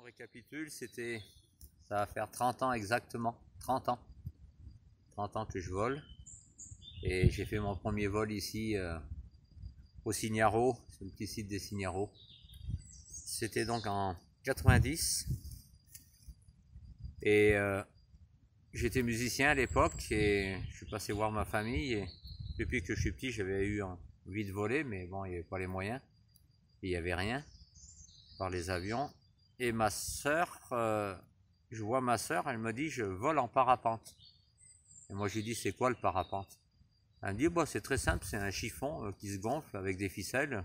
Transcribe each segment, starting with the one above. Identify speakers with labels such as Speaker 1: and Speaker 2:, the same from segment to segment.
Speaker 1: récapitule, ça va faire 30 ans exactement, 30 ans que je vole. Et j'ai fait mon premier vol ici au Signaro, c'est le petit site des Signaro. C'était donc en 90. Et j'étais musicien à l'époque et je suis passé voir ma famille. Et depuis que je suis petit, j'avais eu envie de voler, mais bon, il n'y avait pas les moyens. Il n'y avait rien par les avions. Et ma soeur, je vois ma soeur, elle me dit je vole en parapente. Et moi je lui dis c'est quoi le parapente? Elle me dit bah, c'est très simple, c'est un chiffon qui se gonfle avec des ficelles.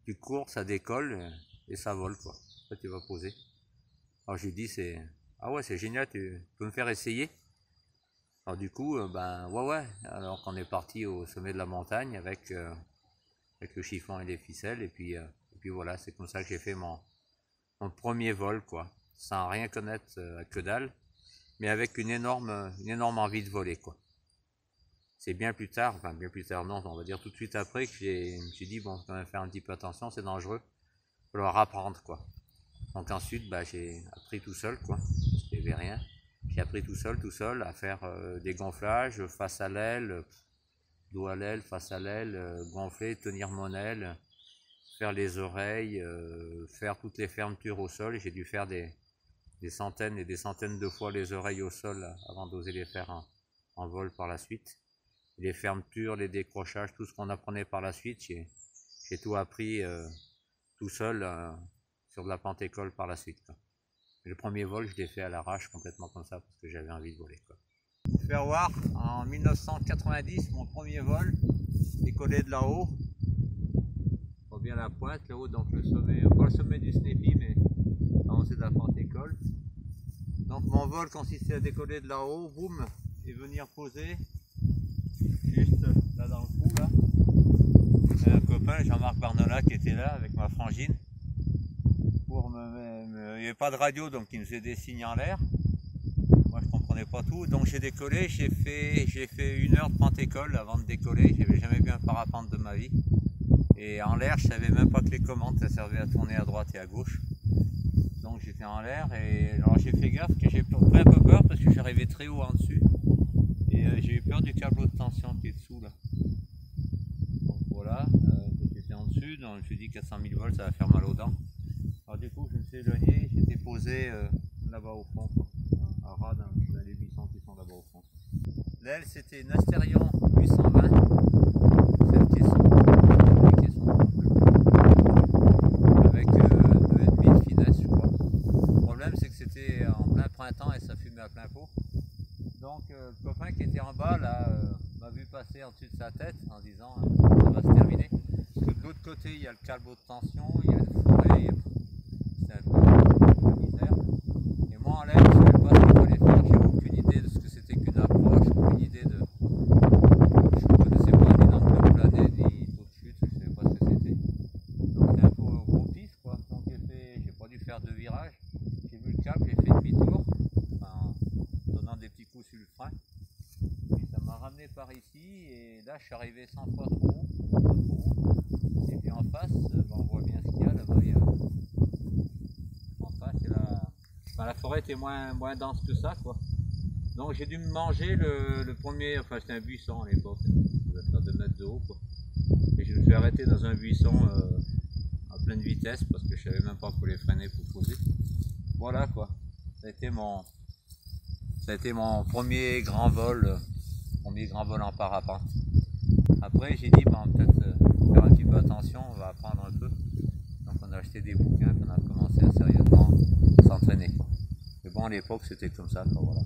Speaker 1: Tu cours, ça décolle et ça vole quoi. Après tu vas poser. Alors je lui dis ah ouais c'est génial, tu peux me faire essayer? Alors du coup ben ouais. Alors qu'on est parti au sommet de la montagne avec le chiffon et les ficelles et puis voilà, c'est comme ça que j'ai fait mon premier vol quoi, sans rien connaître que dalle, mais avec une énorme envie de voler quoi. C'est bien plus tard non, on va dire tout de suite après que je me suis dit bon, faut quand même faire un petit peu attention, c'est dangereux, il va falloir apprendre quoi. Donc ensuite bah, j'ai appris tout seul quoi, parce qu'il n'y avait rien, j'ai appris tout seul à faire des gonflages face à l'aile, dos à l'aile, face à l'aile, gonfler, tenir mon aile, faire les oreilles, faire toutes les fermetures au sol. J'ai dû faire des centaines et des centaines de fois les oreilles au sol avant d'oser les faire en vol par la suite. Les fermetures, les décrochages, tout ce qu'on apprenait par la suite, j'ai tout appris tout seul sur de la pente-école par la suite quoi. Le premier vol, je l'ai fait à l'arrache complètement comme ça parce que j'avais envie de voler quoi. Pour faire voir, en 1990, mon premier vol, décollé de là-haut, bien la pointe là-haut, donc le sommet, pas le sommet du Snépi, mais là c'est de la pente-école. Donc mon vol consistait à décoller de là-haut, boum, et venir poser juste là dans le trou là. C'est un copain, Jean-Marc Barnola, qui était là avec ma frangine. Il n'y avait pas de radio, donc il nous faisait des signes en l'air. Moi je comprenais pas tout, donc j'ai décollé, j'ai fait 1 heure de pente-école avant de décoller. J'avais jamais vu un parapente de ma vie. Et en l'air, je savais même pas que les commandes ça servait à tourner à droite et à gauche. Donc j'étais en l'air et alors j'ai fait gaffe que j'ai pris un peu peur parce que j'arrivais très haut en dessus. Et j'ai eu peur du câble de tension qui est dessous là. Donc voilà, j'étais en dessus, donc je me suis dit 400 000 volts ça va faire mal aux dents. Alors du coup je me suis éloigné, j'étais posé là-bas au fond, à ras dans les buissons qui sont là-bas au fond. L'aile c'était une Asterion 820, cette caisson. Avec 2,5 de finesse je crois. Le problème c'est que c'était en plein printemps et ça fumait à plein pot. Donc le copain qui était en bas là m'a vu passer en dessus de sa tête en disant ça va se terminer. Parce que de l'autre côté il y a le câble de tension, il y a le fourré, c'est un peu misère. Et moi en l'air je ne savais pas ce qu'il fallait faire, j'ai aucune idée de ce que c'était qu'une approche, aucune idée de... Je ne connaissais pas ni l'angle de planète ni taux de chute, je ne savais pas ce que c'était. Donc c'était un peu gros pif quoi, donc j'ai pas dû faire 2 virages, j'ai vu le câble, j'ai fait demi-tour, en donnant des petits coups sur le frein, puis ça m'a ramené par ici, et là je suis arrivé 100 fois trop haut, et puis en face, on voit bien ce qu'il y a là-bas, en face, la forêt était moins dense que ça quoi, donc j'ai dû me manger le premier, enfin c'était un buisson à l'époque, ça devait faire 2 mètres de haut quoi, et je me suis arrêté dans un buisson à pleine vitesse parce que je savais même pas pour les freiner pour poser. Voilà quoi, ça a été mon premier grand vol en parapente. Après j'ai dit bon, peut-être faire un petit peu attention, on va apprendre un peu. Donc on a acheté des bouquins, on a commencé à sérieusement s'entraîner. Mais bon à l'époque c'était comme ça quoi, voilà.